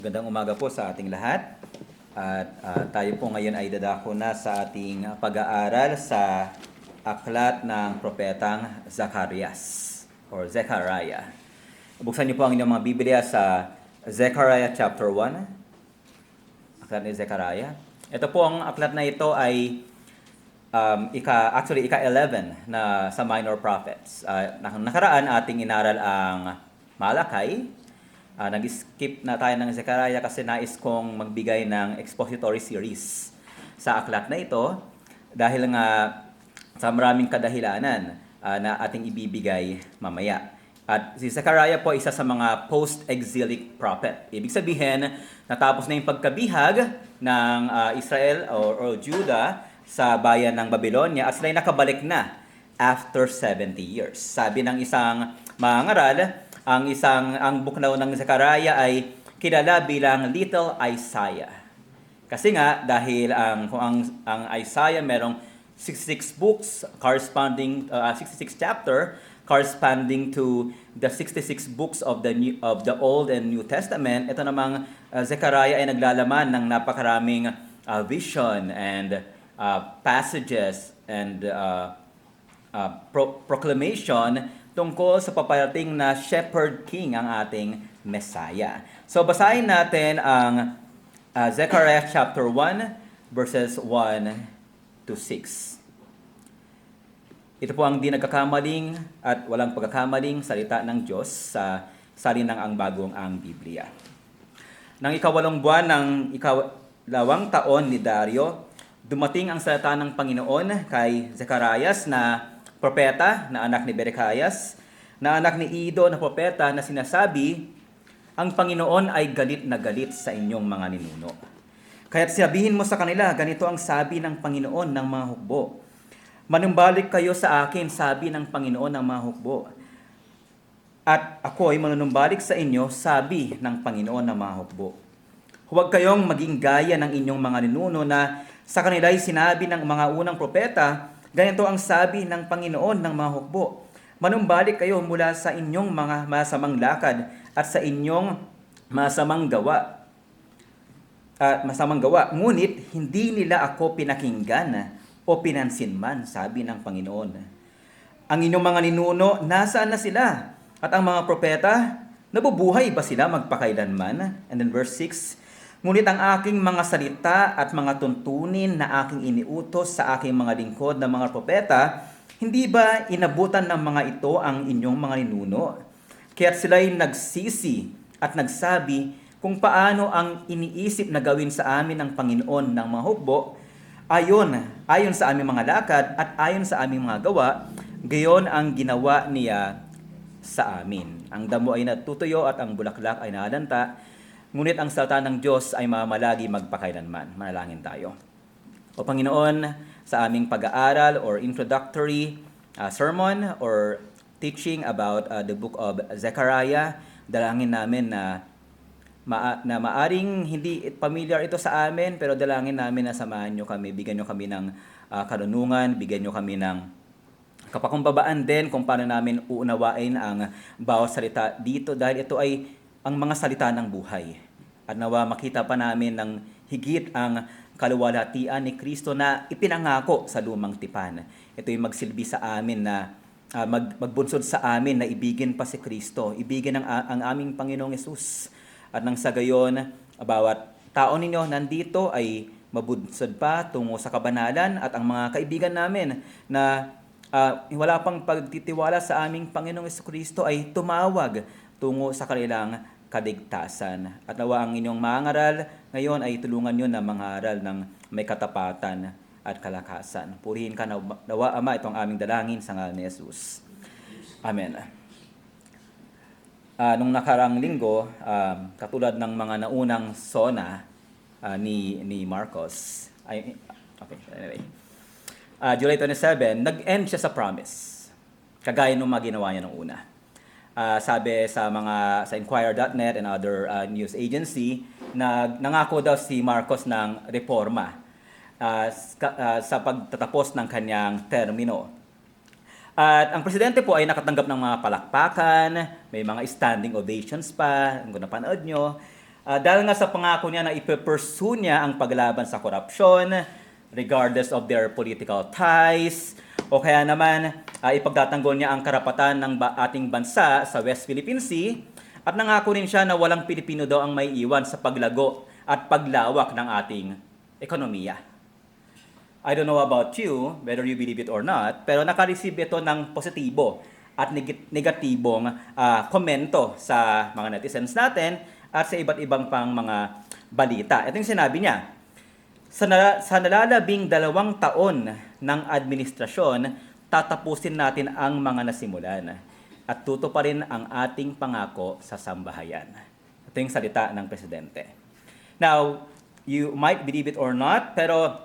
Gandang umaga po sa ating lahat. At tayo po ngayon ay dadako na sa ating pag-aaral sa aklat ng propetang Zacarias or Zechariah. Buksan niyo po ang inyong mga Biblia sa Zechariah chapter 1. Aklat ni Zechariah. Ito po ang aklat na ito ay ika-11 na sa minor prophets. Nakaraan ating inaral ang Malakay. Nag-skip na tayo ng Zechariah kasi nais kong magbigay ng expository series sa aklat na ito dahil nga sa maraming kadahilanan na ating ibibigay mamaya. At si Zechariah po isa sa mga post-exilic prophet. Ibig sabihin, natapos na yung pagkabihag ng Israel or Judah sa bayan ng Babylonia at sila'y nakabalik na after 70 years. Sabi ng isang mangaral, ang buknaw ng Zechariah ay kilala bilang Little Isaiah. Kasi nga dahil ang Isaiah merong 66 books corresponding 66 chapter corresponding to the 66 books of the Old and New Testament. Ito namang Zechariah ay naglalaman ng napakaraming vision and passages and proclamation tungkol sa paparating na Shepherd King ang ating Messiah. So basahin natin ang Zechariah chapter 1 verses 1 to 6. Ito po ang di nagkakamaling at walang pagkakamaling salita ng Diyos sa salinang ang bagong ang Biblia. Nang ikawalong buwan ng ikalawang taon ni Dario, dumating ang salita ng Panginoon kay Zecharias na propeta na anak ni Berechias, na anak ni Ido na propeta na sinasabi, ang Panginoon ay galit na galit sa inyong mga ninuno. Kaya't sabihin mo sa kanila, ganito ang sabi ng Panginoon ng mga hukbo. Manumbalik kayo sa akin, sabi ng Panginoon ng mga hukbo. At ako ay manunumbalik sa inyo, sabi ng Panginoon ng mga hukbo. Huwag kayong maging gaya ng inyong mga ninuno na sa kanila'y sinabi ng mga unang propeta, ganito ang sabi ng Panginoon ng mga hukbo. Manumbalik kayo mula sa inyong mga masamang lakad at sa inyong masamang gawa. Ngunit hindi nila ako pinakinggan o pinansin man, sabi ng Panginoon. Ang inyong mga ninuno, nasaan na sila? At ang mga propeta, nabubuhay ba sila magpakailanman? And then verse 6, ngunit ang aking mga salita at mga tuntunin na aking iniutos sa aking mga lingkod na mga propeta, hindi ba inabutan ng mga ito ang inyong mga ninuno? Kaya't sila'y nagsisi at nagsabi kung paano ang iniisip na gawin sa amin ng Panginoon ng mga hukbo, ayon sa aming mga lakad at ayon sa aming mga gawa, gayon ang ginawa niya sa amin. Ang damo ay natutuyo at ang bulaklak ay nalanta, ngunit ang salita ng Diyos ay mamalagi magpakailanman. Manalangin tayo. O Panginoon, sa aming pag-aaral or introductory sermon or teaching about the book of Zechariah, dalangin namin na maaring hindi familiar ito sa amin, pero dalangin namin na samahan nyo kami, bigyan nyo kami ng karunungan, bigyan nyo kami ng kapakumbabaan din kung paano namin uunawain ang bawat salita dito dahil ito ay ang mga salita ng buhay. At nawa makita pa namin ng higit ang kaluwalhatian ni Kristo na ipinangako sa lumang tipan. Ito'y magsilbi sa amin na magbunsod sa amin na ibigin pa si Kristo, ibigin ang aming Panginoong Yesus. At nang sa gayon, bawat tao ninyo nandito ay mabunsod pa tungo sa kabanalan at ang mga kaibigan namin na wala pang pagtitiwala sa aming Panginoong Kristo ay tumawag tungo sa kanilang kaligtasan. At nawa ang inyong mangaral ngayon ay tulungan nyo na mangaral ng may katapatan at kalakasan. Purihin ka nawa, Ama, itong aming dalangin sa ngalan ni Jesus. Amen. Nung nakarang linggo, katulad ng mga naunang sona ni Marcos, July 27, nag-end siya sa promise. Kagaya nung mga ginawa niya nung una. Sabi sa Inquirer.net and other news agency, nangako daw si Marcos ng reforma sa pagtatapos ng kanyang termino. At ang presidente po ay nakatanggap ng mga palakpakan, may mga standing ovations pa, kung napanood nyo. Dahil nga sa pangako niya na ipe-pursue niya ang paglaban sa korupsyon, regardless of their political ties, o kaya naman ipagtatanggol niya ang karapatan ng ating bansa sa West Philippine Sea, at nangako rin siya na walang Pilipino daw ang may iwan sa paglago at paglawak ng ating ekonomiya. I don't know about you, whether you believe it or not, pero naka-receive ito ng positibo at negatibong komento sa mga netizens natin at sa iba't ibang pang mga balita. Ito yung sinabi niya, sa nalalabing 2 taon ng administrasyon, tatapusin natin ang mga nasimulan at tutuparin ang ating pangako sa sambahayan. Ito yung salita ng Presidente. Now, you might believe it or not, pero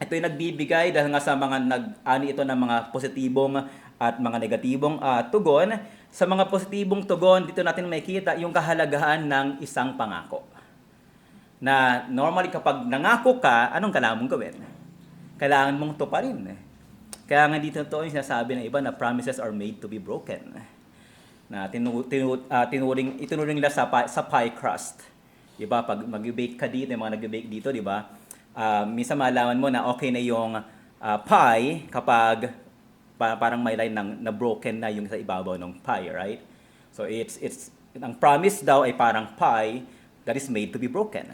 ito yung nagbibigay dahil nga sa mga nag-ani ito ng mga positibong at mga negatibong tugon. Sa mga positibong tugon, dito natin makikita yung kahalagahan ng isang pangako. Na normally kapag nangako ka, anong kailangan mong gawin? Kailangan mong tuparin. Kaya nga dito ito yung sinasabi ng iba na promises are made to be broken. Na itinuring nila sa pie crust. Diba? Pag mag-bake ka dito, yung mga nag-bake dito, diba? Minsan malaman mo na okay na yung pie kapag parang may line na broken na yung sa ibabaw ng pie, right? So ang promise daw ay parang pie that is made to be broken.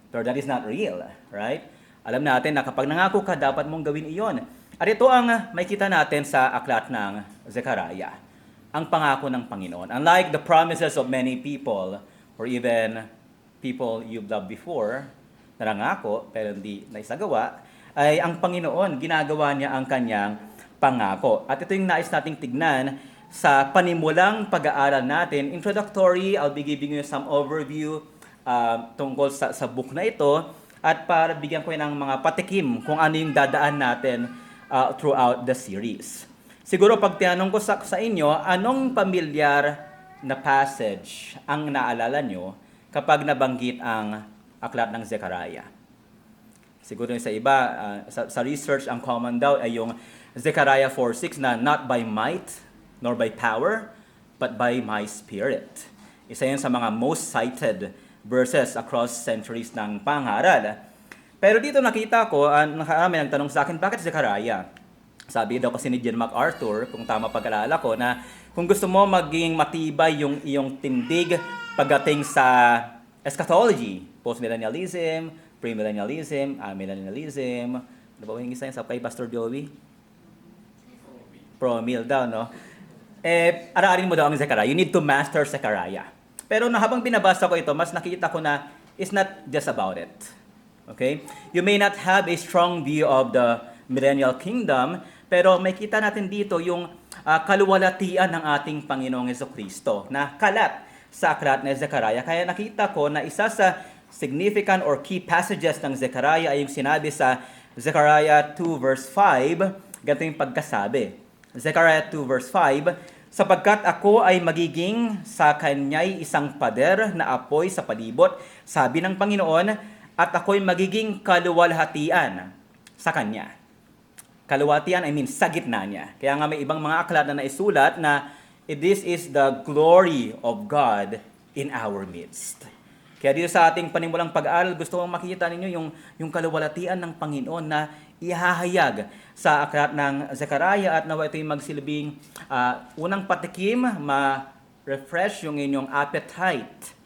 Pero that is not real, right? Alam natin na kapag nangako ka, dapat mong gawin iyon. At ito ang makikita natin sa aklat ng Zechariah, ang pangako ng Panginoon. Unlike the promises of many people, or even people you've loved before, na nangako pero hindi naisagawa, ay ang Panginoon, ginagawa niya ang kanyang pangako. At ito yung nais nating tignan sa panimulang pag-aaral natin. Introductory, I'll be giving you some overview tungkol sa book na ito at para bigyan ko ng mga patikim kung ano yung dadaan natin throughout the series. Siguro pag tinanong ko sa inyo, anong pamilyar na passage ang naalala nyo kapag nabanggit ang aklat ng Zechariah? Siguro sa iba, sa research, ang common daw ay yung Zechariah 4:6 na not by might nor by power, but by my spirit. Isa yun sa mga most cited verses across centuries ng pangaral. Pero dito nakita ko, nakarami nagtanong sa akin, bakit Zechariah? Sabi daw kasi ni John MacArthur, kung tama pag-alala ko, na kung gusto mo maging matibay yung iyong tindig pagdating sa eschatology, post-millennialism, pre-millennialism, millennialism, ano ba yung isa yun sa kay Pastor Joey? Pro-mill daw, no? Araarin mo daw ang Zechariah. You need to master Zechariah. Pero habang binabasa ko ito, mas nakita ko na it's not just about it. Okay? You may not have a strong view of the millennial kingdom, pero may kita natin dito yung kaluwalhatian ng ating Panginoong Jesucristo na kalat sa aklat ni Zechariah. Kaya nakita ko na isa sa significant or key passages ng Zechariah ay yung sinabi sa Zechariah 2 verse 5, ganito yung pagkasabi. Zechariah 2 verse 5, sapagkat ako ay magiging sa kanya'y isang pader na apoy sa palibot, sabi ng Panginoon, at ako'y magiging kaluwalhatian sa kanya. Kaluwalhatian, sa gitna niya. Kaya nga may ibang mga aklat na naisulat na this is the glory of God in our midst. Kaya dito sa ating panimulang pag-aaral, gusto kong makita ninyo yung kaluwalhatian ng Panginoon na ihahayag sa aklat ng Zechariah at nawa ito'y magsilbing unang patikim, ma-refresh yung inyong appetite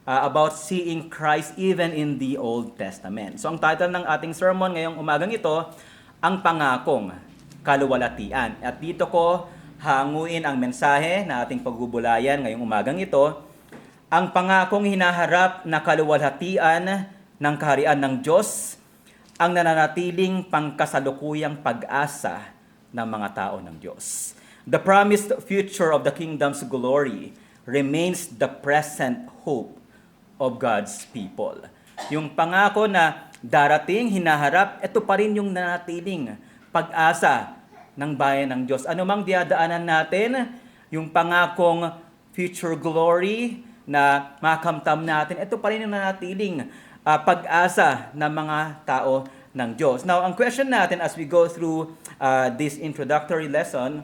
about seeing Christ even in the Old Testament. So ang title ng ating sermon ngayong umagang ito, ang pangakong kaluwalhatian. At dito ko hanguin ang mensahe na ating pagbubulayan ngayong umagang ito, ang pangakong hinaharap na kaluwalhatian ng kaharian ng Diyos, ang nananatiling pangkasalukuyang pag-asa ng mga tao ng Diyos. The promised future of the kingdom's glory remains the present hope of God's people. Yung pangako na darating, hinaharap, ito pa rin yung nanatiling pag-asa ng bayan ng Diyos. Ano mang diadaanan natin, yung pangakong future glory na makamtam natin, ito pa rin yung nanatiling pag-asa ng mga tao ng Diyos. Now, ang question natin as we go through this introductory lesson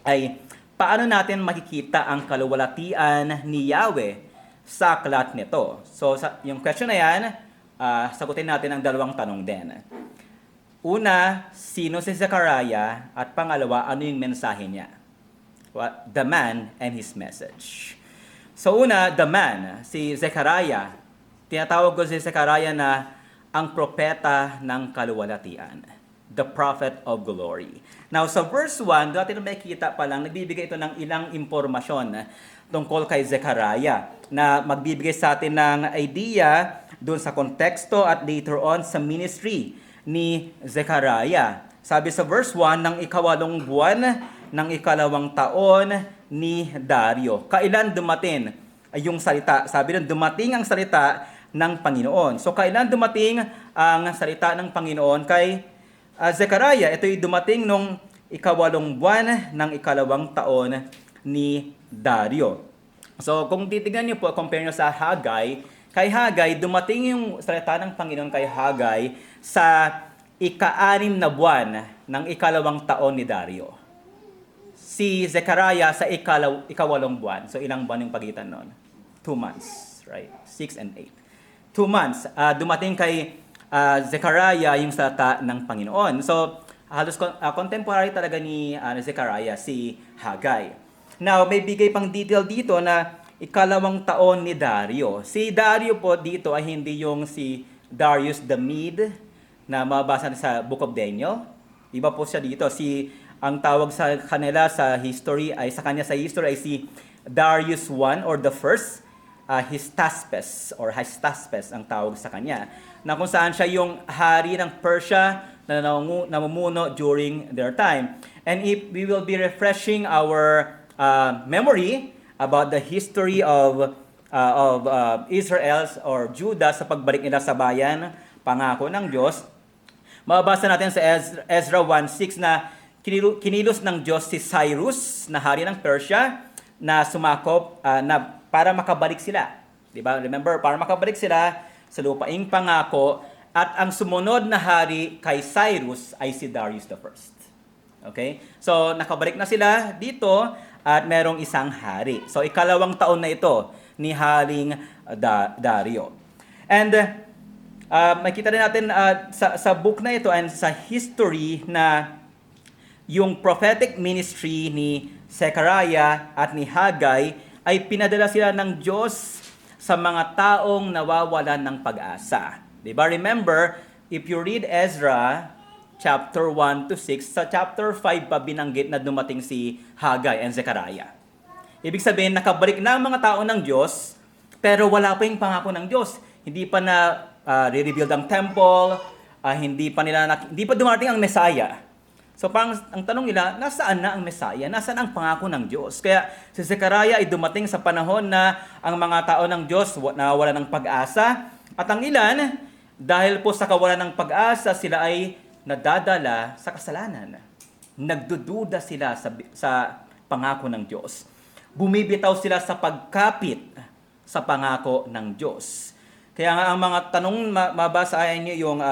ay paano natin makikita ang kaluwalhatian ni Yahweh sa aklat nito. So, yung question na yan, sagutin natin ang dalawang tanong din. Una, sino si Zechariah? At pangalawa, ano yung mensahe niya? The man and his message. So una, the man, si Zechariah. Tinatawag ko si Zechariah na ang propeta ng kaluwalhatian. The prophet of glory. Now sa verse 1, dati na makikita pa lang, nagbibigay ito ng ilang impormasyon tungkol kay Zechariah na magbibigay sa atin ng idea doon sa konteksto at later on sa ministry ni Zechariah. Sabi sa verse 1, ng 8 buwan ng 2 taon ni Dario. Kailan dumating yung salita? Sabi doon, dumating ang salita ng Panginoon. So, kailan dumating ang salita ng Panginoon kay Zechariah? Ito'y dumating nung 8 buwan ng 2 taon ni Dario. So, kung titignan niyo po, compare niyo sa Haggai, kay Haggai, dumating yung salita ng Panginoon kay Haggai sa 6 na buwan ng 2 taon ni Dario. Si Zechariah sa 8 buwan. So, ilang buwan yung pagitan nun? 2 months, right? 6 and 8. 2 months. Dumating kay Zechariah yung salita ng Panginoon. So, halos contemporary talaga ni Zechariah, si Haggai. Now, may bigay pang detail dito na 2 taon ni Dario. Si Dario po dito ay hindi yung si Darius the Mede na mababasa sa Book of Daniel. Iba po siya dito. Ang tawag sa kanila sa history ay si Darius I or the first, Hystaspes ang tawag sa kanya. Na kung saan siya yung hari ng Persia na namumuno during their time. And if we will be refreshing our memory about the history of Israel or Judah sa pagbalik nila sa bayan, pangako ng Diyos, mababasa natin sa Ezra 1:6 na kinilos ng Diyos si Cyrus na hari ng Persia na sumakop na para makabalik sila. Diba? Remember, para makabalik sila sa lupaing pangako at ang sumunod na hari kay Cyrus ay si Darius the First. Okay? So, nakabalik na sila dito at merong isang hari. So, 2 taon na ito ni Haring Dario. And makita rin natin sa book na ito and sa history na yung prophetic ministry ni Zechariah at ni Haggai ay pinadala sila ng Diyos sa mga taong nawawalan ng pag-asa. Diba? Remember, if you read Ezra chapter 1 to 6, sa chapter 5 pa binanggit na dumating si Haggai and Zechariah. Ibig sabihin, nakabalik na ang mga tao ng Diyos, pero wala pa yung pangako ng Diyos. Hindi pa na re-rebuild ang temple, hindi pa dumating ang Messiah. So parang ang tanong nila, nasaan na ang Messiah? Nasaan ang pangako ng Diyos? Kaya si Zechariah ay dumating sa panahon na ang mga tao ng Diyos nawala ng pag-asa. At ang ilan, dahil po sa kawalan ng pag-asa, sila ay nadadala sa kasalanan. Nagdududa sila sa pangako ng Diyos. Bumibitaw sila sa pagkapit sa pangako ng Diyos. Kaya nga ang mga tanong mabasahin niyo yung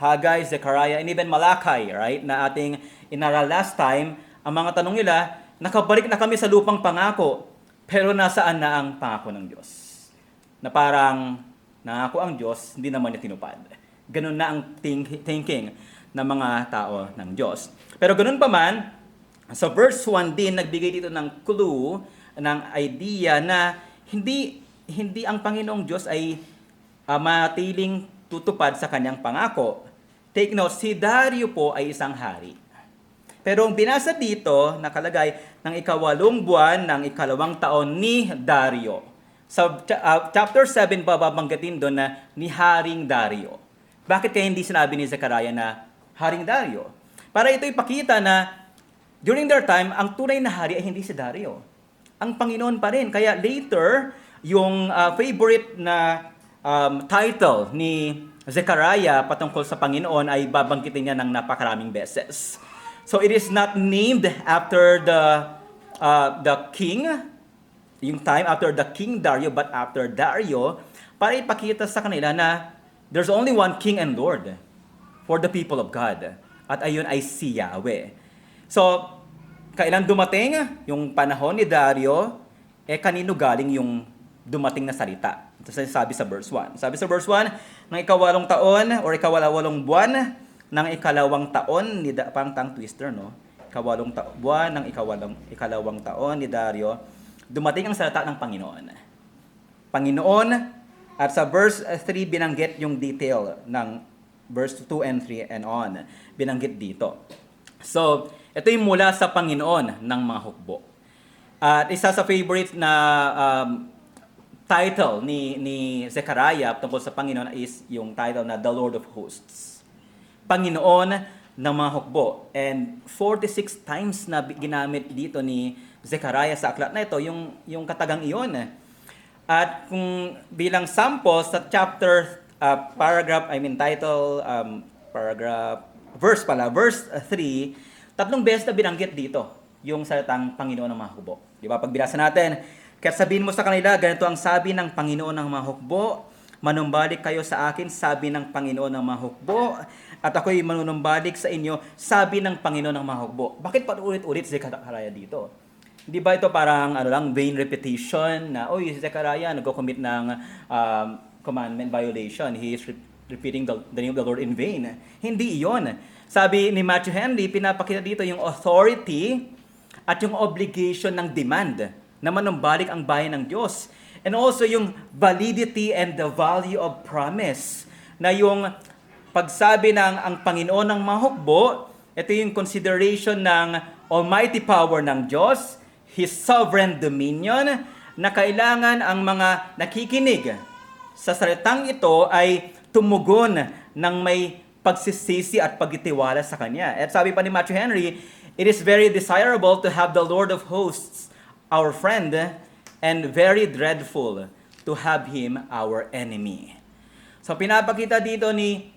Haggai, Zechariah, and even Malachi, right? Na ating inaral last time, ang mga tanong nila, nakabalik na kami sa lupang pangako, pero nasaan na ang pangako ng Diyos? Na parang nangako ang Diyos, hindi naman niya tinupad. Ganun na ang thinking ng mga tao ng Diyos. Pero ganun pa man, sa verse 1 din, nagbigay dito ng clue, ng idea na hindi ang Panginoong Diyos ay matiling tutupad sa kanyang pangako. Take note, si Dario po ay isang hari. Pero ang binasa dito, nakalagay ng 8 buwan ng 2 taon ni Dario. Sa chapter 7 pa babanggitin doon na ni Haring Dario. Bakit kaya hindi sinabi ni Zechariah na Haring Dario? Para ito ipakita na during their time, ang tunay na hari ay hindi si Dario. Ang Panginoon pa rin. Kaya later, yung favorite na title ni Zechariah patungkol sa Panginoon ay babanggitin niya ng napakaraming beses. So it is not named after the king, yung time after the King Dario, but after Dario, para ipakita sa kanila na there's only one King and Lord for the people of God. At ayun ay si Yahweh. So, kailan dumating yung panahon ni Dario, kanino galing yung dumating na salita. Ito sabi sa verse 1. Sabi sa verse 1, ng ikawalong taon or ikawalawalong buwan ng ikalawang taon ni parang tongue twister, no? Buwan ng ikalawang taon ni Dario, dumating ang salita ng Panginoon. Panginoon, at sa verse 3 binanggit yung detail ng verse 2 and 3 and on. Binanggit dito. So, ito yung mula sa Panginoon ng mga hukbo. At isa sa favorite na title ni Zechariah tungkol sa Panginoon is yung title na The Lord of Hosts. Panginoon ng mga hukbo. And 46 times na ginamit dito ni Zechariah sa aklat na ito, yung katagang iyon. At kung bilang sample sa chapter, verse 3, 3 beses na binanggit dito yung salitang Panginoon ng mga hukbo. Di ba? Pag binasa natin, kaya sabihin mo sa kanila, ganito ang sabi ng Panginoon ng mga hukbo, manumbalik kayo sa akin, sabi ng Panginoon ng mga hukbo, at ako'y manunumbalik sa inyo, sabi ng Panginoon ng mga hukbo. Bakit pa ulit-ulit si Zechariah dito? Di ba ito parang vain repetition na, si Zechariah nagko-commit ng commandment violation. He is repeating the name of the Lord in vain. Hindi iyon. Sabi ni Matthew Henry, pinapakita dito yung authority at yung obligation ng demand na manumbalik ang bayan ng Diyos. And also yung validity and the value of promise. Na yung pagsabi ng ang Panginoon ng mga hukbo, ito yung consideration ng almighty power ng Diyos, His sovereign dominion, na kailangan ang mga nakikinig sa salitang ito ay tumugon ng may pagsisisi at pagtitiwala sa Kanya. At sabi pa ni Matthew Henry, it is very desirable to have the Lord of hosts, our friend, and very dreadful to have Him our enemy. So pinapakita dito ni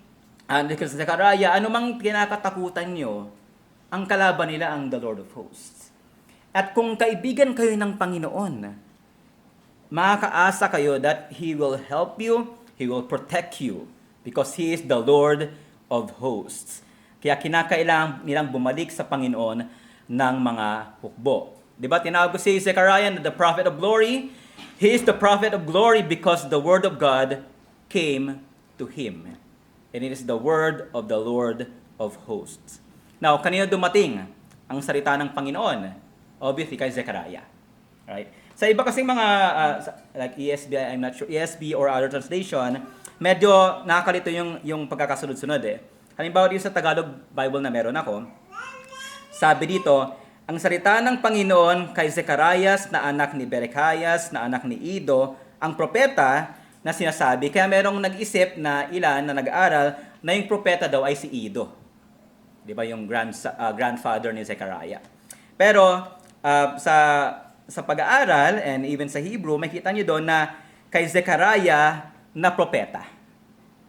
Zechariah, anumang kinakatakutan nyo, ang kalaban nila ang the Lord of hosts. At kung kaibigan kayo ng Panginoon, makakaasa kayo that He will help you, He will protect you, because He is the Lord of hosts. Kaya kinakailangan nilang bumalik sa Panginoon ng mga hukbo. Diba, tinawag ko si Zechariah na the prophet of glory. He is the prophet of glory because the word of God came to him. And it is the word of the Lord of hosts. Now, kanino dumating ang salita ng Panginoon? Obviously, kay Zechariah. Right? Sa iba kasing mga, like ESB, I'm not sure, ESB or other translation, medyo nakakalito yung pagkakasunod-sunod eh. Halimbawa dito sa Tagalog Bible na meron ako, sabi dito, ang salita ng Panginoon kay Zecharias na anak ni Berechias, na anak ni Ido, ang propeta na sinasabi. Kaya merong nag-isip na ilan na nag-aaral na yung propeta daw ay si Ido. Di ba yung grandfather ni Zechariah. Pero sa pag-aaral and even sa Hebrew, makita nyo doon na kay Zechariah na propeta.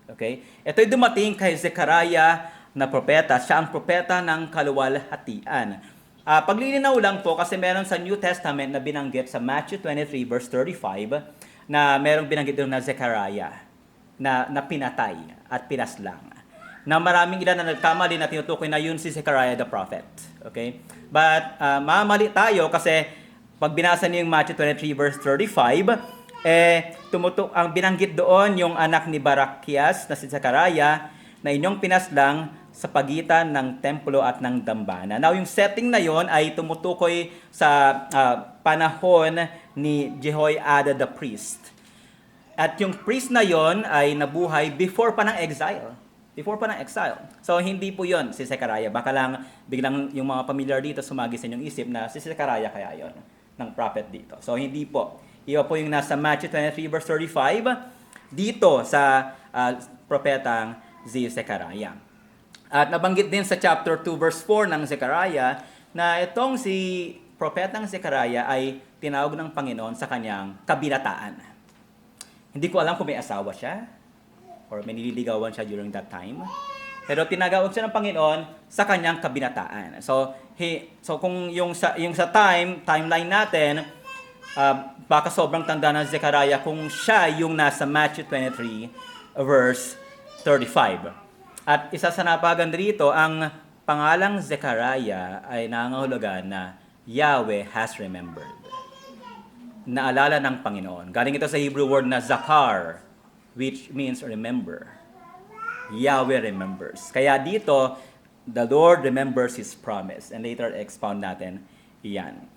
Okay? Ito'y dumating kay Zechariah na propeta. Siya ang propeta ng kaluwalhatian. Paglilinaw lang po kasi meron sa New Testament na binanggit sa Matthew 23 verse 35 na merong binanggit doon na Zechariah na pinatay at pinaslang. Na maraming ilan na nagkamali na tinutukoy na yun si Zechariah the prophet. Okay? But mamali tayo kasi pag binasa niyo yung Matthew 23 verse 35, ang binanggit doon yung anak ni Barakias na si Zechariah na inyong pinaslang sa pagitan ng templo at ng dambana. Now, yung setting na yon ay tumutukoy sa panahon ni Jehoiada the priest. At yung priest na yon ay nabuhay before pa ng exile. Before pa ng exile. So, hindi po yon si Zechariah. Baka lang biglang yung mga familiar dito sumagi sa inyong isip na si Zechariah kaya yon ng prophet dito. So, hindi po. Iba po yung nasa Matthew 23 verse 35 dito sa propetang Zechariah. At nabanggit din sa chapter 2 verse 4 ng Zechariah na itong si propetang Zechariah ay tinawag ng Panginoon sa kanyang kabinataan. Hindi ko alam kung may asawa siya or may nililigawan siya during that time. Pero tinagawag siya ng Panginoon sa kanyang kabinataan. So kung yung sa timeline natin, baka sobrang tanda ng Zechariah kung siya yung nasa Matthew 23 verse 35. At isa sa napaganda rito, ang pangalang Zechariah ay nangangahulugan na Yahweh has remembered. naalala ng Panginoon. Galing ito sa Hebrew word na zakar, which means remember. Yahweh remembers. Kaya dito, the Lord remembers His promise. And later, expound natin iyan.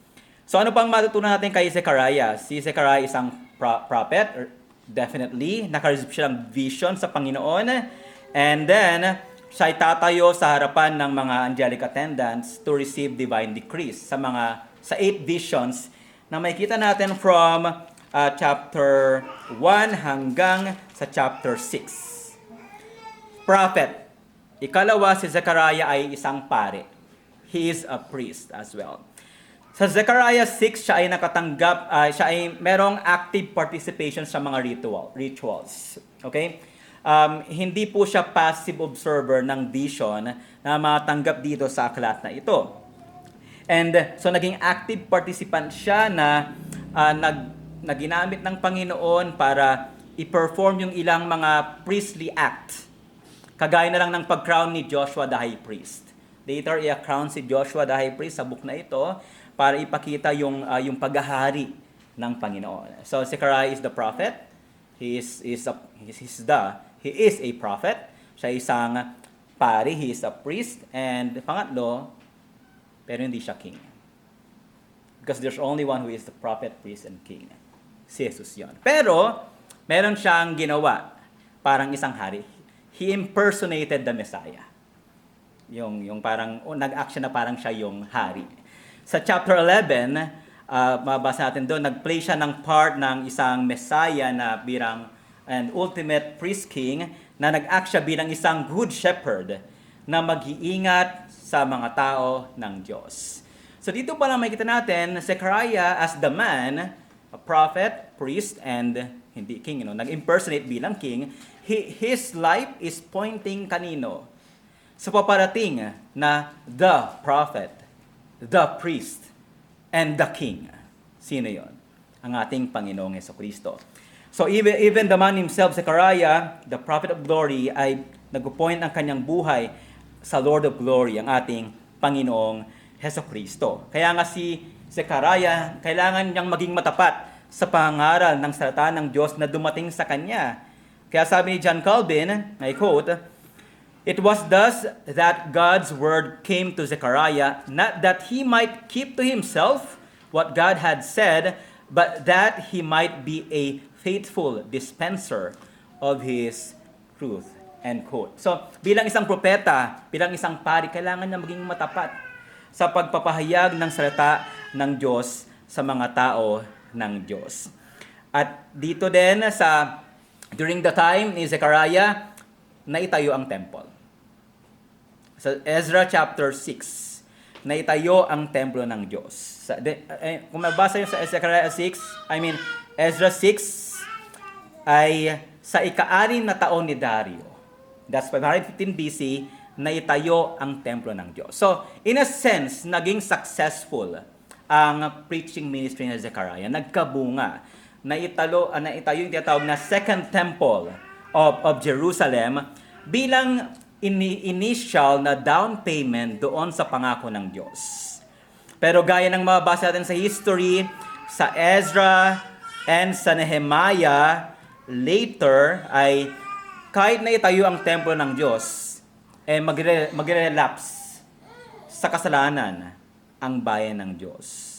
So ano pang matutunan natin kay Zechariah? Si Zechariah isang prophet, definitely. Nakareceive siya ng vision sa Panginoon. And then, siya ay tatayo sa harapan ng mga angelic attendants to receive divine decrees sa 8 visions na makikita natin from chapter 1 hanggang sa chapter 6. Prophet. Ikalawa, si Zechariah ay isang pare. He is a priest as well. Sa Zechariah 6, siya ay nakatanggap, siya ay merong active participation sa mga rituals. Okay? Hindi po siya passive observer ng vision na matanggap dito sa aklat na ito. And so naging active participant siya na ginamit ng Panginoon para i-perform yung ilang mga priestly act. Kagaya na lang ng pag-crown ni Joshua the high priest. Later, i-crown si Joshua the high priest sa book na ito para ipakita yung paghahari ng Panginoon. So Zechariah is the prophet. He is a prophet. Siya isang pari, he is a priest, and pangatlo, pero hindi siya king. Because there's only one who is the prophet, priest, and king. Si Jesus yun. Pero, meron siyang ginawa, parang isang hari. He impersonated the Messiah. Yung parang, nag-action na parang siya yung hari. Sa chapter 11, mabasa natin doon, nag-play siya ng part ng isang Messiah na birang an ultimate priest king na nag-act siya bilang isang good shepherd na mag-iingat sa mga tao ng Diyos. So dito pa lang makikita natin, Zechariah as the man, a prophet, priest, and hindi king, nag-impersonate bilang king, his life is pointing kanino? Sa paparating na the prophet, the priest, and the king. Sino yon? Ang ating Panginoong Hesukristo. So even the man himself, Zechariah, the prophet of glory, ay nag-point ang kanyang buhay sa Lord of glory, ang ating Panginoong Hesukristo. Kaya nga si Zechariah, kailangan niyang maging matapat sa pangaral ng salita ng Diyos na dumating sa kanya. Kaya sabi ni John Calvin, I quote, "It was thus that God's word came to Zechariah, not that he might keep to himself what God had said, but that he might be a faithful dispenser of His truth." End quote. So, bilang isang propeta, bilang isang pari, kailangan niya maging matapat sa pagpapahayag ng salita ng Diyos sa mga tao ng Diyos. At dito din during the time ni Zechariah, naitayo ang temple. Sa Ezra chapter 6, naitayo ang templo ng Diyos. Kung mabasa yun sa Zechariah 6, Ezra 6, ay sa ika-6 na taon ni Dario. That's 515 BC, naitayo ang templo ng Diyos. So, in a sense, naging successful ang preaching ministry ni Zechariah. Nagkabunga. Naitayo yung tinatawag na Second Temple of Jerusalem bilang initial na down payment doon sa pangako ng Diyos. Pero gaya ng mababasa natin sa history, sa Ezra and sa Nehemiah, later ay kahit na itayo ang templo ng Diyos, magre-relapse sa kasalanan ang bayan ng Diyos.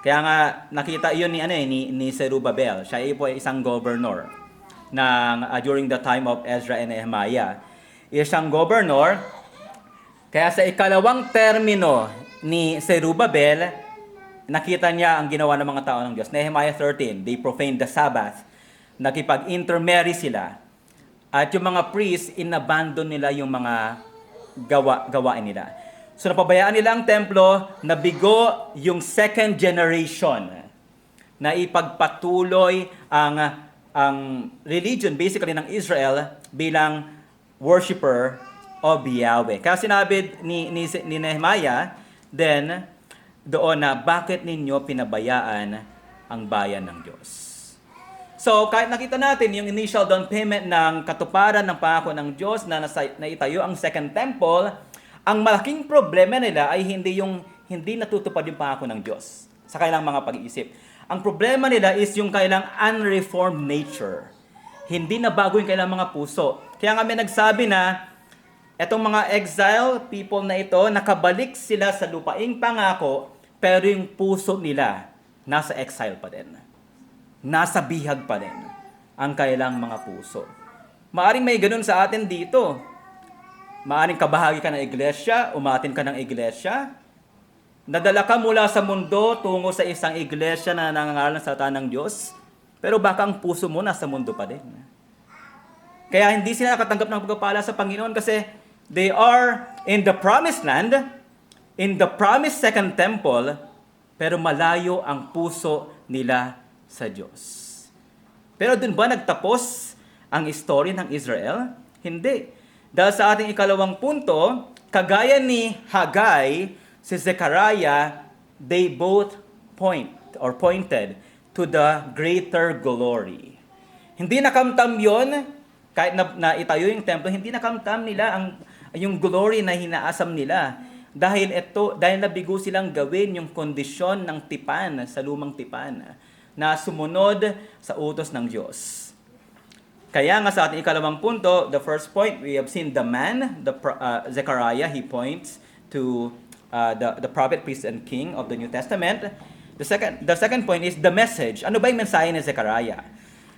Kaya nga nakita iyon ni Zerubbabel. Siya ay po isang governor during the time of Ezra and Nehemiah. Isang governor, kaya sa ikalawang termino ni Zerubbabel, nakita niya ang ginawa ng mga tao ng Diyos. Nehemiah 13, they profaned the Sabbath. Nakipag-intermarry sila. At yung mga priests, inabandon nila yung mga gawain nila. So napabayaan nila ang templo, nabigo yung second generation na ipagpatuloy ang religion basically ng Israel bilang worshipper of Yahweh. Kaya sinabi ni Nehemiah, then, doon na, bakit ninyo pinabayaan ang bayan ng Diyos? So, kahit nakita natin yung initial down payment ng katuparan ng pangako ng Diyos na naitayo ang Second Temple, ang malaking problema nila ay hindi natutupad yung pangako ng Diyos sa kanilang mga pag-iisip. Ang problema nila is yung kailang unreformed nature. Hindi na bago yung kailang mga puso. Kaya nga may nagsabi na, etong mga exile people na ito, nakabalik sila sa lupaing pangako, pero yung puso nila, nasa exile pa din. Nasa bihag pa din ang kailang mga puso. Maaring may ganun sa atin dito. Maaring kabahagi ka ng iglesia, umatin ka ng iglesia, nadala ka mula sa mundo tungo sa isang iglesia na nangangaral ng salita ng Diyos, pero baka ang puso mo nasa mundo pa din. Kaya hindi sila nakatanggap ng pagpapala sa Panginoon kasi they are in the promised land, in the promised second temple, pero malayo ang puso nila sa Diyos. Pero dun ba nagtapos ang istorya ng Israel? Hindi. Dahil sa ating ikalawang punto, kagaya ni Haggai, si Zechariah, they both pointed to the greater glory. Hindi nakamtam yon, kahit na itayo yung templo, hindi nakamtam nila yung glory na hinaasam nila. Dahil nabigo silang gawin yung kondisyon ng tipan, sa lumang tipan, na sumunod sa utos ng Diyos. Kaya nga sa ating ikalawang punto, the first point, we have seen the man, Zechariah, he points to the prophet, priest, and king of the New Testament. The second point is the message. Ano ba yung mensahe ni Zechariah?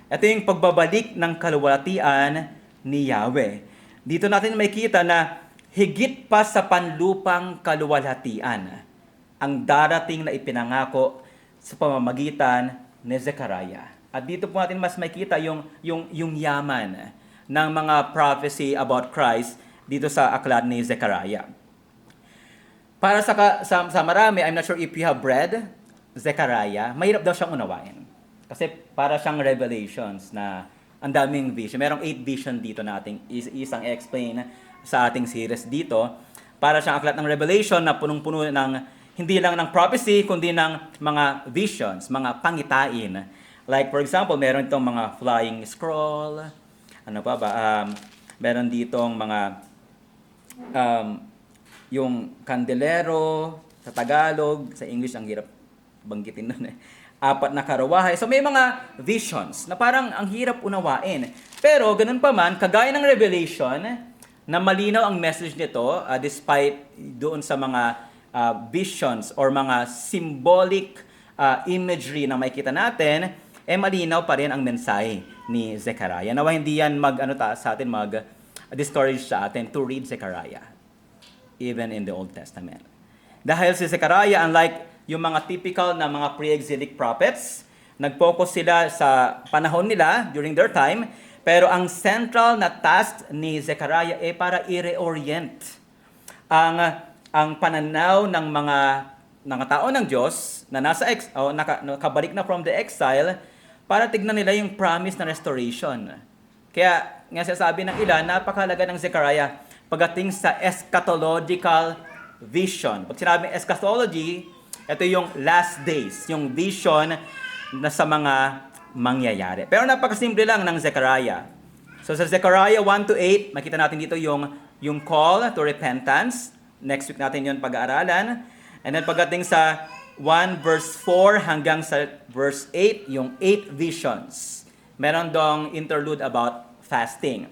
Ito yung pagbabalik ng kaluwalhatian ni Yahweh. Dito natin makikita na higit pa sa panlupang kaluwalhatian ang darating na ipinangako sa pamamagitan ni Zechariah. At dito po natin mas makita yung yaman ng mga prophecy about Christ dito sa aklat ni Zechariah. Para sa marami, I'm not sure if you have read Zechariah, mahirap daw siyang unawain. Kasi para siyang revelations na ang daming vision. Merong 8 vision dito nating isang explain sa ating series dito. Para siyang aklat ng Revelation na punong-puno ng hindi lang ng prophecy, kundi ng mga visions, mga pangitain. Like for example, meron itong mga flying scroll, ano pa ba, meron ditong mga, yung kandelero, sa Tagalog, sa English ang hirap banggitin nun eh. 4 na karawahe. So may mga visions na parang ang hirap unawain. Pero ganun pa man, kagaya ng Revelation, na malinaw ang message nito, despite doon sa mga visions or mga symbolic imagery na makikita natin, malinaw pa rin ang mensahe ni Zechariah. Nawa hindi yan mag-discourage sa atin to read Zechariah, even in the Old Testament. Dahil si Zechariah, unlike yung mga typical na mga pre-exilic prophets, nag-focus sila sa panahon nila during their time, pero ang central na task ni Zechariah ay para i-reorient ang pananaw ng mga tao ng Diyos na nakabalik na from the exile, para tignan nila yung promise na restoration. Kaya nga sasabi ng ilan, napakahalaga ng Zechariah pagdating sa eschatological vision. Pag sinabing eschatology, ito yung last days, yung vision na sa mga mangyayari. Pero napakasimple lang ng Zechariah. So sa Zechariah 1-8, makita natin dito yung call to repentance. Next week natin yun pag-aaralan. And then pagdating sa 1 verse 4 hanggang sa verse 8, yung 8 visions. Meron dong interlude about fasting.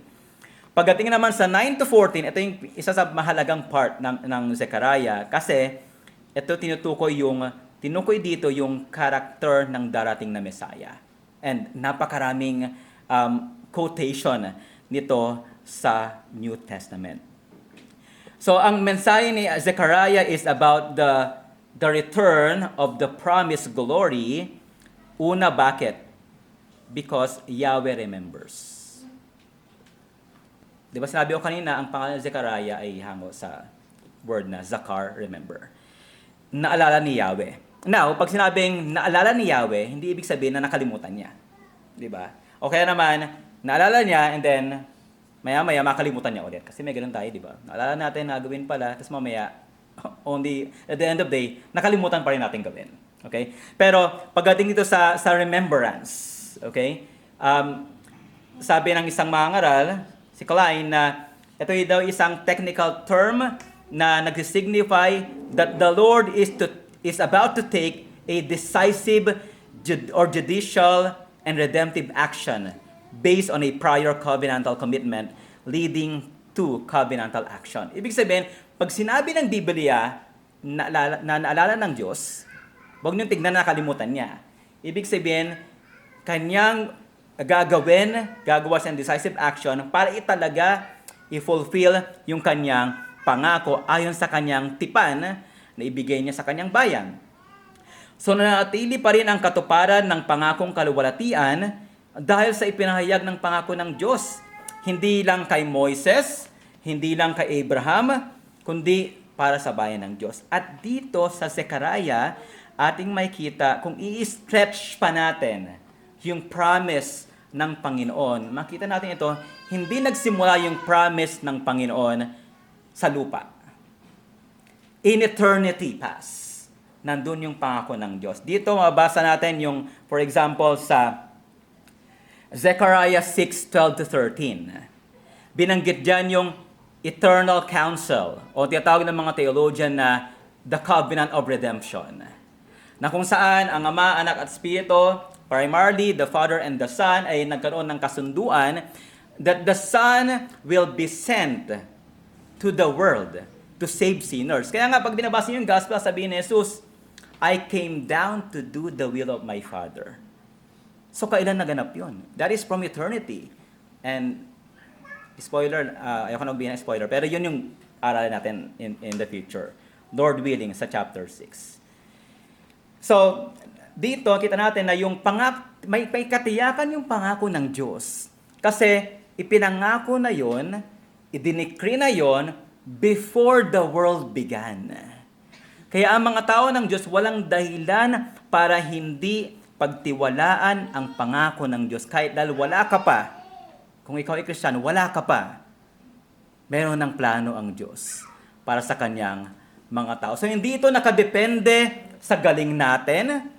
Pagdating naman sa 9-14, ito yung isa sa mahalagang part ng Zechariah kasi ito tinukoy dito yung character ng darating na Messiah. And napakaraming quotation nito sa New Testament. So ang mensahe ni Zechariah is about the return of the promised glory. Una, bakit? Because Yahweh remembers. Di ba sinabi ko kanina, ang pangalan ni Zechariah ay hango sa word na Zakar, remember. Naalala ni Yahweh. Now, pag sinabing naalala ni Yahweh, hindi ibig sabihin na nakalimutan niya. Di ba? O kaya naman, naalala niya and then maya-maya makalimutan niya ulit. Kasi may ganun tayo, di ba? Naalala natin na gawin pala, tapos mamaya, only at the end of the day, nakalimutan pa rin natin gawin. Okay? Pero pagdating dito sa remembrance, okay? Sabi ng isang mangaral, si Klein, na ito daw isang technical term na nag-signify that the Lord is about to take a decisive or judicial and redemptive action based on a prior covenantal commitment leading to covenantal action. Ibig sabihin, pag sinabi ng Biblia na naalala ng Diyos, huwag niyong tignan na nakalimutan niya. Ibig sabihin, kanyang gagawa siyang decisive action para italaga i-fulfill yung kanyang pangako ayon sa kanyang tipan na ibigay niya sa kanyang bayan. So nanatili pa rin ang katuparan ng pangakong kaluwalhatian dahil sa ipinahayag ng pangako ng Diyos. Hindi lang kay Moises, hindi lang kay Abraham, kundi para sa bayan ng Diyos. At dito sa Zechariah, ating makita kung i-stretch pa natin yung promise ng Panginoon. Makita natin ito, hindi nagsimula yung promise ng Panginoon sa lupa. In eternity past, nandun yung pangako ng Diyos. Dito mabasa natin yung, for example, sa Zechariah 6:12-13. Binanggit dyan yung eternal counsel o tinatawag ng mga theologian na the covenant of redemption. Na kung saan ang Ama, Anak at Espiritu, primarily the Father and the Son, ay nagkaroon ng kasunduan that the Son will be sent to the world to save sinners. Kaya nga pag binabasa yung gospel, sabihin ni Jesus, I came down to do the will of my Father. So kailan naganap yun? That is from eternity. And spoiler, ayoko na magbigay ng spoiler, pero yun yung aralin natin in the future. Lord willing, sa chapter 6. So, dito kita natin na yung may katiyakan yung pangako ng Diyos. Kasi ipinangako na yon, idinecree na yon before the world began. Kaya ang mga tao ng Diyos walang dahilan para hindi pagtiwalaan ang pangako ng Diyos. Kahit dahil wala ka pa, kung ikaw ay Kristiyano, wala ka pa, meron ng plano ang Diyos para sa kanyang mga tao. So hindi ito nakadepende sa galing natin,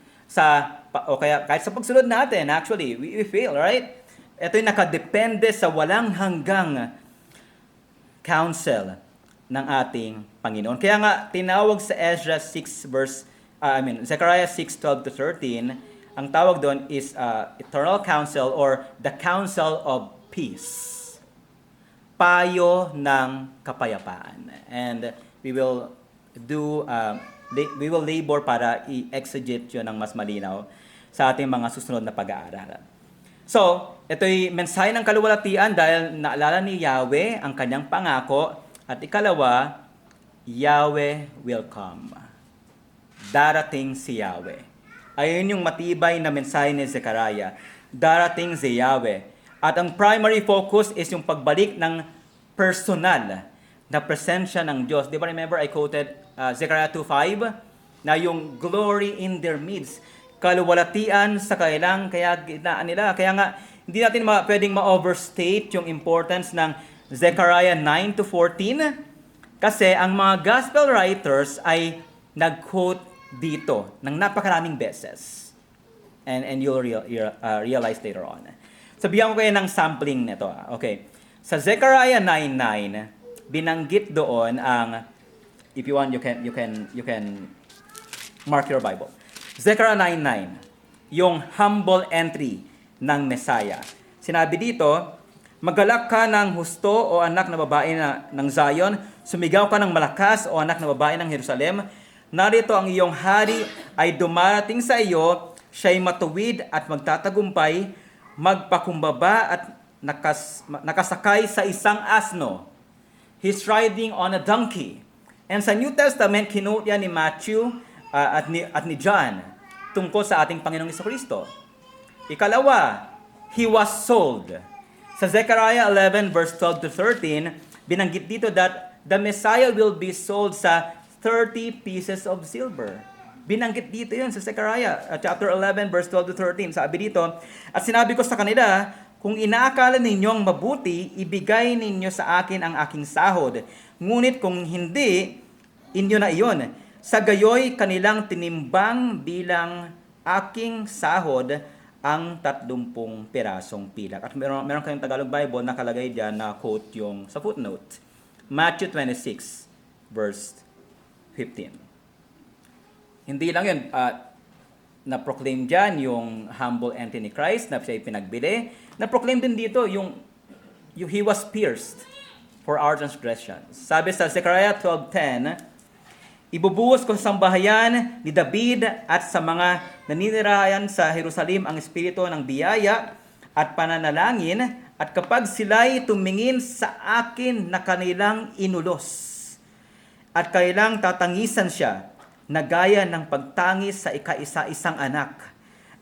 o kaya kahit sa pagsunod natin, actually, we fail, right? Ito yung nakadepende sa walang hanggang counsel ng ating Panginoon. Kaya nga, tinawag sa Zechariah 6:12-13, ang tawag doon is eternal counsel or the counsel of peace. Payo ng kapayapaan. And we will labor para i-exegete yun ng mas malinaw sa ating mga susunod na pag-aaral. So, ito'y mensahe ng kaluwalhatian dahil naalala ni Yahweh ang kanyang pangako. At ikalawa, Yahweh will come. Darating si Yahweh. Ayun yung matibay na mensahe ni Zechariah. Darating si Yahweh. At ang primary focus is yung pagbalik ng personal na presensya ng Diyos. Di ba remember I quoted Zechariah 2:5 na yung glory in their midst. Kaluwalhatian sa kailang kaya ginaan nila. Kaya nga, hindi natin pwedeng ma-overstate yung importance ng Zechariah 9-14 kasi ang mga gospel writers ay nag-quote dito ng napakaraming beses. And you'll realize later on. Sabihan ko kayo ng sampling nito. Okay. Sa Zechariah 9:9, binanggit doon ang, if you want, you can mark your Bible. Zechariah 9:9, yung humble entry ng Messiah. Sinabi dito, magalak ka ng husto o anak na babae ng Zion, sumigaw ka ng malakas o anak na babae ng Jerusalem. Narito ang iyong hari ay dumarating sa iyo, siya'y matuwid at magtatagumpay, magpakumbaba at nakasakay sa isang asno. He's riding on a donkey. And sa New Testament, kinote yan ni Matthew at ni John tungkol sa ating Panginoong Jesucristo. Ikalawa, he was sold. Sa Zechariah 11 verse 12-13, binanggit dito that the Messiah will be sold sa 30 pieces of silver. Binanggit dito yun sa Zechariah chapter 11 verse 12-13. Sabi dito, at sinabi ko sa kanila, kung inaakala ninyong mabuti, ibigay ninyo sa akin ang aking sahod. Ngunit kung hindi, inyo na iyon. Sa gayoy, kanilang tinimbang bilang aking sahod ang 30 pirasong pilak. At meron kayong Tagalog Bible nakalagay dyan na quote yung sa footnote. Matthew 26 verse 15. Hindi lang yun. na-proclaim dyan yung humble entity ni Christ na siya pinagbili. Na-proclaim din dito yung he was pierced for our transgressions. Sabi sa Zechariah 12:10, ibubuhos ko sa sambahayan ni David at sa mga naninirahan sa Jerusalem ang espiritu ng biyaya at pananalangin, at kapag sila'y tumingin sa akin na kanilang inulos, at kailang tatangisan siya na gaya ng pagtangis sa ika-isa-isang anak,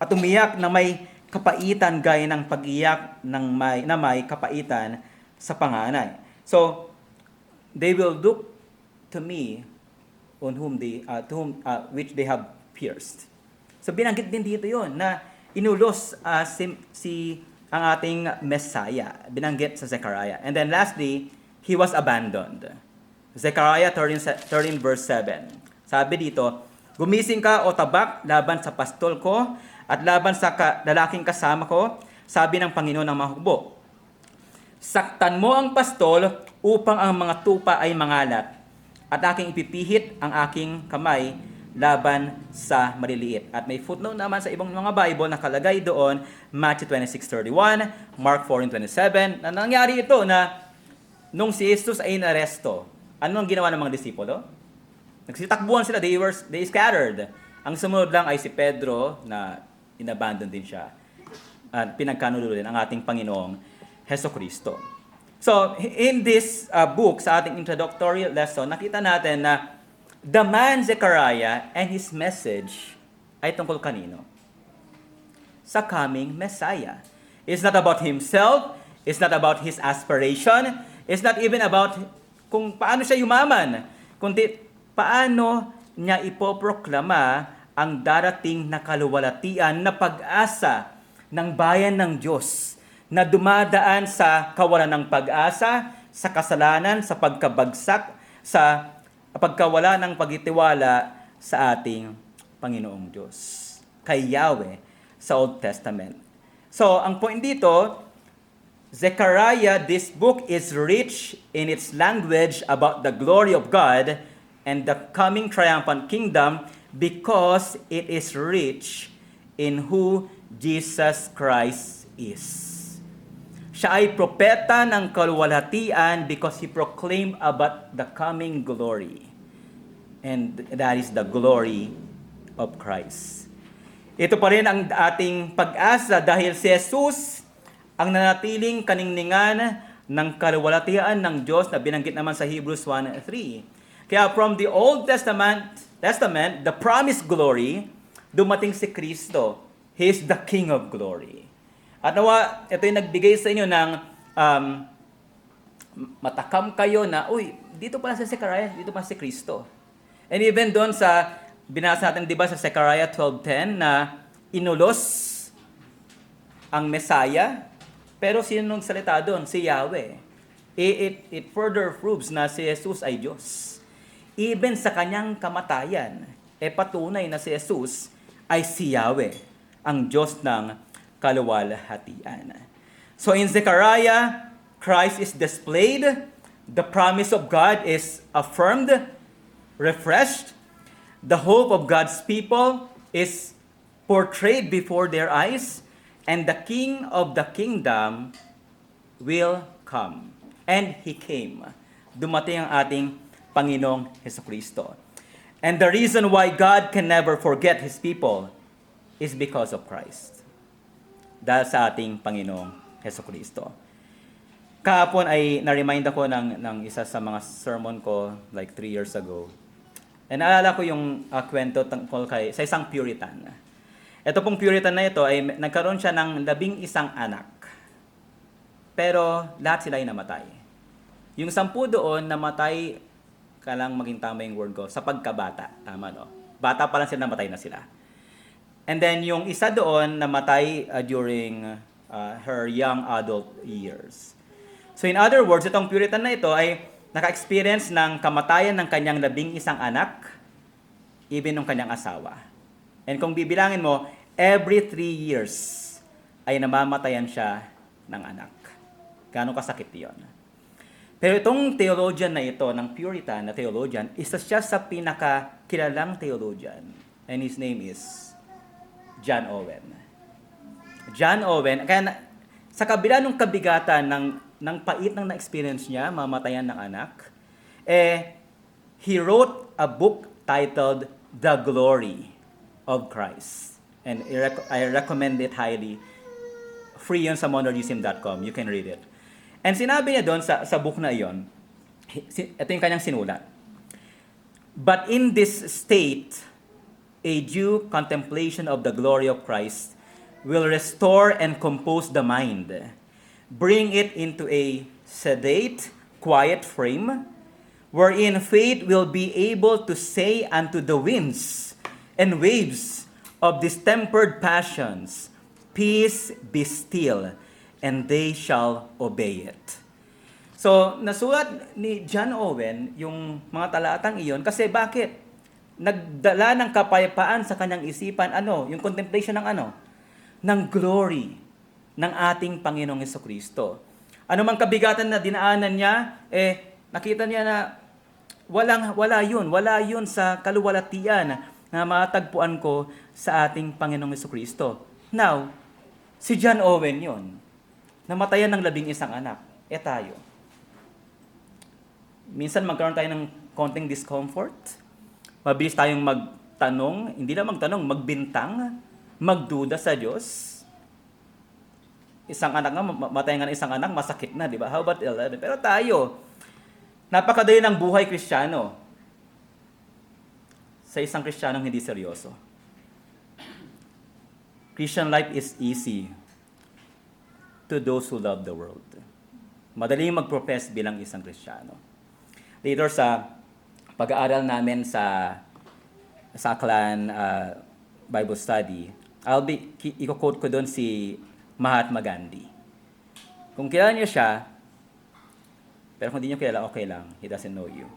at umiyak na may kapaitan gaya ng pag-iyak na may kapaitan sa panganay. So, they will look to me on whom which they have pierced. So, binanggit din dito yon na inulos ang ating Messiah. Binanggit sa Zechariah. And then lastly, he was abandoned. Zechariah 13 verse 7. Sabi dito, gumising ka o tabak laban sa pastol ko at laban sa lalaking kasama ko, sabi ng Panginoon ng mga hukbo. Saktan mo ang pastol upang ang mga tupa ay mangalat, at aking ipipihit ang aking kamay laban sa maliliit. At may footnote naman sa ibang mga Bible na nakalagay doon, Matthew 26:31, Mark 4:27, na nangyari ito na nung si Jesus ay inaresto, ano ang ginawa ng mga disipulo? Nagsitakbuhan sila, they scattered. Ang sumunod lang ay si Pedro na inabandon din siya. At pinagkanulo din ang ating Panginoong Hesukristo. So, in this book, sa ating introductory lesson, nakita natin na the man Zechariah and his message ay tungkol kanino? Sa coming Messiah. It's not about himself, it's not about his aspiration, it's not even about kung paano siya yumaman, kundi paano niya ipoproklama ang darating na kaluwalhatian na pag-asa ng bayan ng Diyos na dumadaan sa kawalan ng pag-asa, sa kasalanan, sa pagkabagsak, sa pagkawala ng pagtitiwala sa ating Panginoong Diyos. Kay Yahweh sa Old Testament. So, ang point dito, Zechariah, this book is rich in its language about the glory of God and the coming triumphant kingdom because it is rich in who Jesus Christ is. Siya ay propeta ng kaluwalhatian because he proclaimed about the coming glory. And that is the glory of Christ. Ito pa rin ang ating pag-asa dahil si Jesus ang nanatiling kaningningan ng kaluwalhatian ng Diyos na binanggit naman sa Hebrews 1:3. Kaya from the Old Testament, the promised glory, dumating si Kristo. He is the King of glory. At nawa, ito yung nagbigay sa inyo ng matakam kayo na, uy, dito pala si Zechariah, dito pala si Kristo. And even doon sa, binasa natin diba sa Zechariah 12:10 na inulos ang Messiah, pero sino nung salita doon? Si Yahweh. It further proves na si Jesus ay Diyos. Even sa kanyang kamatayan, patunay na si Jesus ay si Yahweh, ang Diyos ng kaluwalhatian. So in Zechariah, Christ is displayed, the promise of God is affirmed, refreshed, the hope of God's people is portrayed before their eyes, and the King of the kingdom will come. And He came. Dumating ang ating Panginoong Hesukristo. And the reason why God can never forget His people is because of Christ. Dahil sa ating Panginoong Hesukristo. Kahapon ay na-remind ako ng isa sa mga sermon ko like 3 years ago. And naalala ko yung kwento tungkol sa isang Puritan. Ito pong Puritan na ito ay nagkaroon siya ng 11 anak. Pero lahat sila ay namatay. Yung 10 doon namatay, kailang maging tama yung word ko, sa pagkabata. Tama, no? Bata pa lang sila, namatay na sila. And then yung isa doon namatay during her young adult years. So in other words, itong Puritan na ito ay naka-experience ng kamatayan ng kanyang 11 anak, even ng kanyang asawa. And kung bibilangin mo, every 3 years ay namamatayan siya ng anak. Gaano kasakit yun? Pero itong theologian na ito, ng Puritan na theologian, isa siya sa pinakakilalang theologian. And his name is John Owen. John Owen, sa kabila ng kabigatan ng pait ng na-experience niya, mamatayan ng anak, he wrote a book titled The Glory of Christ. And I recommend it highly. Free yun sa monergism.com. You can read it. And sinabi niya doon sa book na iyon, ito yung kanyang sinulat. But in this state, a due contemplation of the glory of Christ will restore and compose the mind, bring it into a sedate, quiet frame, wherein faith will be able to say unto the winds and waves of distempered passions, peace, be still, and they shall obey it. So, nasulat ni John Owen yung mga talatang iyon kasi bakit? Nagdala ng kapayapaan sa kanyang isipan, yung contemplation ng glory ng ating Panginoong Jesucristo. Ano mang kabigatan na dinaanan niya, nakita niya na wala yun sa kaluwalhatian na matagpuan ko sa ating Panginoong Jesucristo. Now, si John Owen yun, namatayan ng 11 anak. Tayo. Minsan magkaroon tayo ng konting discomfort. Mabilis tayong magtanong, hindi na magtanong, magbintang, magduda sa Diyos. Isang anak nga, matay nga ng isang anak, masakit na, di ba? How about 11? Pero tayo, napakadali ng buhay Kristiyano sa isang Kristiyanong hindi seryoso. Christian life is easy to those who love the world. Madaling mag-profess bilang isang Kristiyano. Later sa pag-aaral namin sa Aklan Bible Study, i-quote ko doon si Mahatma Gandhi. Kung kilala niyo siya, pero kung hindi niyo kilala, okay lang. He doesn't know you.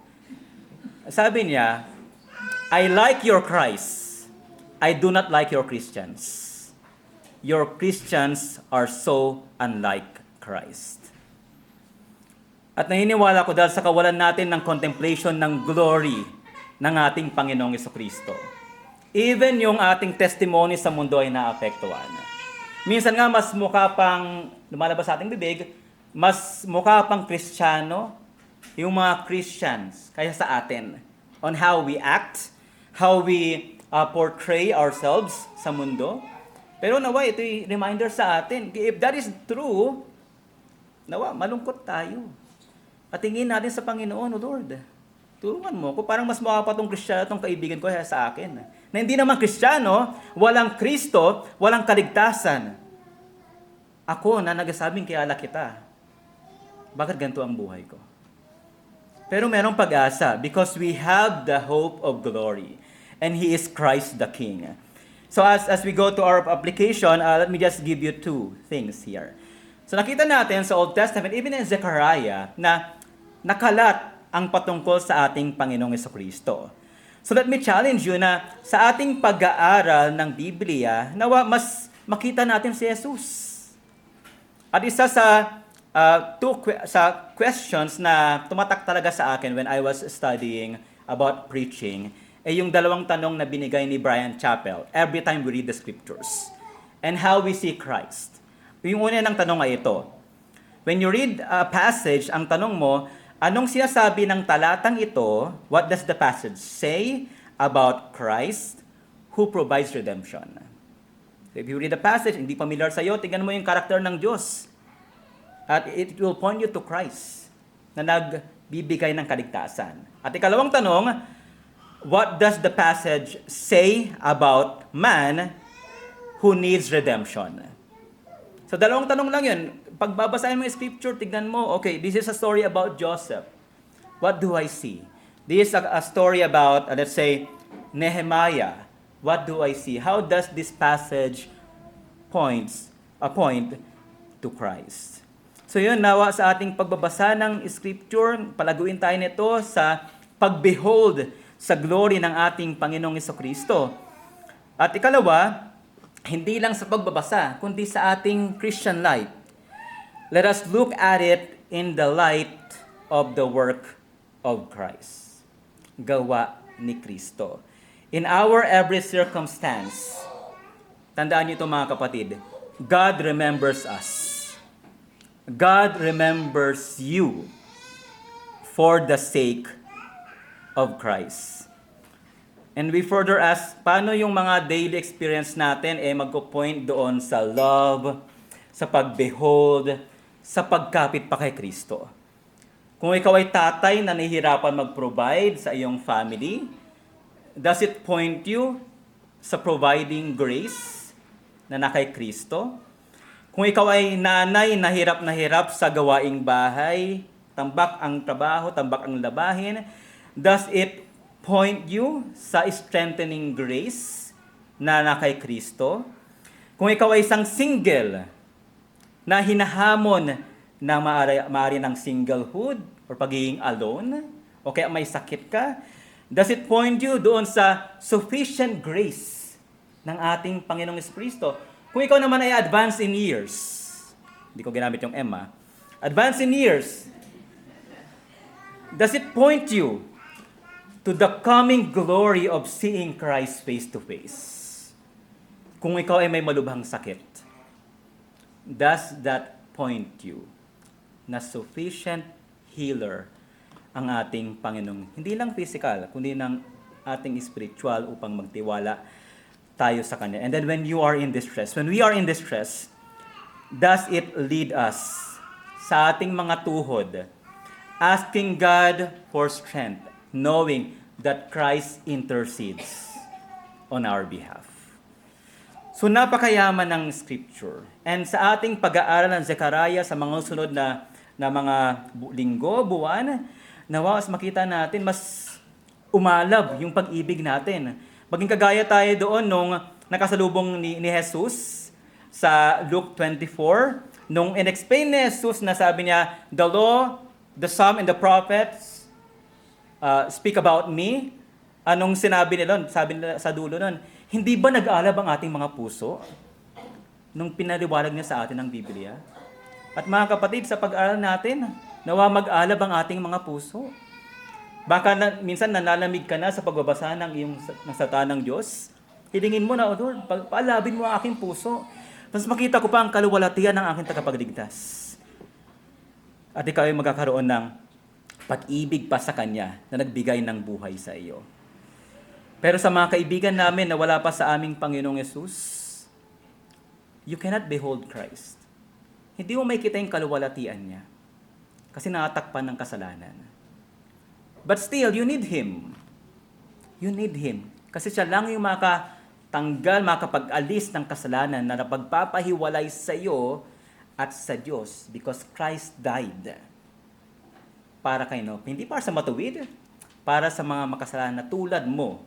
Sabi niya, I like your Christ. I do not like your Christians. Your Christians are so unlike Christ. At naniniwala ko dahil sa kawalan natin ng contemplation ng glory ng ating Panginoong Jesucristo. Even yung ating testimony sa mundo ay naapektuhan. Minsan nga mas mukha pang, lumalabas sa ating bibig, mas mukha pang Kristiyano yung mga Christians kaysa sa atin. On how we act, how we portray ourselves sa mundo. Pero nawa, ito'y reminder sa atin. If that is true, nawa, malungkot tayo. At tingin natin sa Panginoon, O Lord, tulungan mo ko. Parang mas mukha pa itong Kristiyano, itong kaibigan ko sa akin. Na hindi naman Kristiyano, walang Kristo, walang kaligtasan. Ako na nagsasabing kilala kita. Bakit ganito ang buhay ko? Pero merong pag-asa because we have the hope of glory. And He is Christ the King. So as we go to our application, let me just give you two things here. So nakita natin sa Old Testament, even in Zechariah, na nakalat ang patungkol sa ating Panginoong Jesucristo. So let me challenge you na sa ating pag-aaral ng Biblia, nawa mas makita natin si Jesus. At isa sa questions na tumatak talaga sa akin when I was studying about preaching, yung dalawang tanong na binigay ni Brian Chappell every time we read the scriptures. And how we see Christ. Yung una ng tanong ay ito. When you read a passage, ang tanong mo, anong sinasabi ng talatang ito? What does the passage say about Christ who provides redemption? So if you read the passage, hindi familiar sa'yo, tingnan mo yung karakter ng Diyos. At it will point you to Christ na nagbibigay ng kaligtasan. At ikalawang tanong, what does the passage say about man who needs redemption? So dalawang tanong lang yun. Pag babasahin mo yung scripture, tignan mo, okay, this is a story about Joseph. What do I see? This is a story about, let's say, Nehemiah. What do I see? How does this passage point to Christ? So yun, nawa sa ating pagbabasa ng scripture, palaguin tayo nito sa pag-behold sa glory ng ating Panginoong Jesucristo. At ikalawa, hindi lang sa pagbabasa, kundi sa ating Christian life. Let us look at it in the light of the work of Christ. Gawa ni Kristo. In our every circumstance, Tandaan niyo ito mga kapatid. God remembers us. God remembers you for the sake of Christ. And we further ask, paano yung mga daily experience natin magpo-point doon sa love, sa pag-behold, sa pagkapit pa kay Kristo. Kung ikaw ay tatay na nahihirapan mag-provide sa iyong family, does it point you sa providing grace na kay Kristo? Kung ikaw ay nanay na hirap sa gawaing bahay, tambak ang trabaho, tambak ang labahin, does it point you sa strengthening grace na kay Kristo? Kung ikaw ay isang single na hinahamon na maaari ng singlehood or pagiging alone, o kaya may sakit ka, does it point you doon sa sufficient grace ng ating Panginoong Kristo? Kung ikaw naman ay advanced in years, hindi ko ginamit yung advanced in years, does it point you to the coming glory of seeing Christ face to face? Kung ikaw ay may malubhang sakit, does that point you na sufficient healer ang ating Panginoong, hindi lang physical, kundi ng ating spiritual upang magtiwala tayo sa Kanya. And then when you are in distress, when we are in distress, does it lead us sa ating mga tuhod, asking God for strength, knowing that Christ intercedes on our behalf. So napakayaman ng Scripture. And sa ating pag-aaral ng Zechariah sa mga sunod na mga linggo, buwan, nawa mas makita natin, mas umalab yung pag-ibig natin. Maging kagaya tayo doon nung nakasalubong ni Jesus sa Luke 24, nung in-explain ni Jesus na sabi niya, the law, the psalm, and the prophets speak about me. Anong sinabi nila? Sabi nila sa dulo nun, hindi ba nag-aalab ang ating mga puso nung pinaliwalag niya sa atin ang Biblia? At mga kapatid, sa pag-aaral natin, nawa mag-alab ang ating mga puso. Baka minsan nanalamig ka na sa pagbabasa ng iyong salita ng Diyos. Hilingin mo na, O Lord, paalabin mo ang aking puso. Mas makita ko pa ang kaluwalhatian ng aking tagapagligtas. At ikaw ay magkakaroon ng pag-ibig pa sa Kanya na nagbigay ng buhay sa iyo. Pero sa mga kaibigan namin na wala pa sa aming Panginoong Yesus, you cannot behold Christ. Hindi mo makikita yung kaluwalhatian niya kasi natatakpan ng kasalanan. But still, you need Him. You need Him. Kasi siya lang yung makatanggal, makapag-alis ng kasalanan na napagpapahiwalay sa iyo at sa Diyos because Christ died para kay no, hindi para sa matuwid, para sa mga makasalanan na tulad mo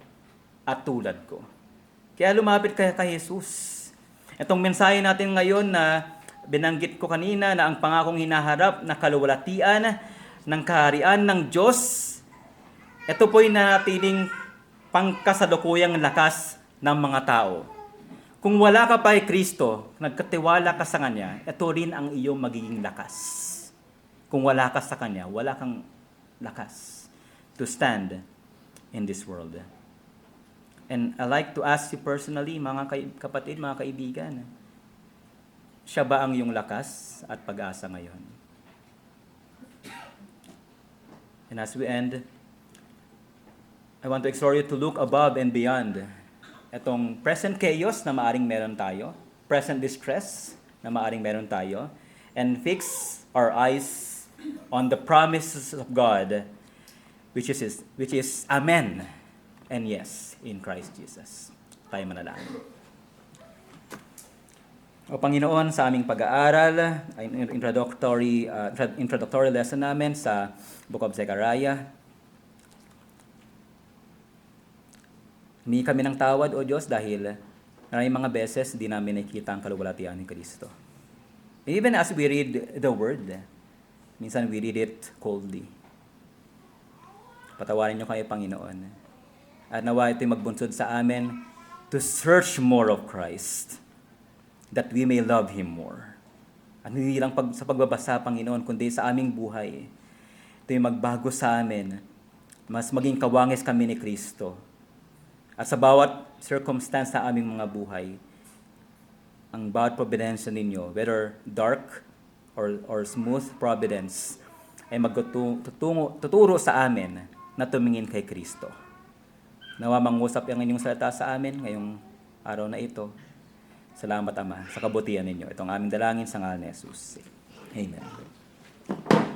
at tulad ko. Kaya lumapit kay Jesus. Itong mensahe natin ngayon na binanggit ko kanina na ang pangakong hinaharap na kaluwalhatian ng kaharian ng Diyos, ito po'y nanatiling pangkasalukuyang lakas ng mga tao. Kung wala ka pa kay Kristo, nagkatiwala ka sa Kanya, ito rin ang iyong magiging lakas. Kung wala ka sa Kanya, wala kang lakas to stand in this world. And I like to ask you personally, mga kapatid, mga kaibigan, siya ba ang iyong lakas at pag-asa ngayon? And as we end, I want to exhort you to look above and beyond itong present chaos na maaring meron tayo, present distress na maaring meron tayo, and fix our eyes on the promises of God, which is Amen and yes in Christ Jesus. Tayo manalangin. O Panginoon, sa aming pag-aaral, ay introductory lesson namin sa Book of Zechariah, humingi kami ng tawad, O Diyos, dahil maraming mga beses di namin nakikita ang kaluwalhatian ni Kristo. Even as we read the Word, minsan we read it coldly. Patawarin niyo kami, Panginoon. At nawa ito'y magbunsod sa amin to search more of Christ, that we may love Him more. At hindi lang sa pagbabasa, Panginoon, kundi sa aming buhay. Ito'y magbago sa amin, mas maging kawangis kami ni Kristo. At sa bawat circumstance sa aming mga buhay, ang bawat providensya ninyo, whether dark or smooth providence, ay tuturo sa amin na tumingin kay Kristo. Nawa mangusap ang inyong salita sa amin ngayong araw na ito. Salamat, Ama, sa kabutihan ninyo. Itong aming dalangin sa ngalan ni Jesus. Amen.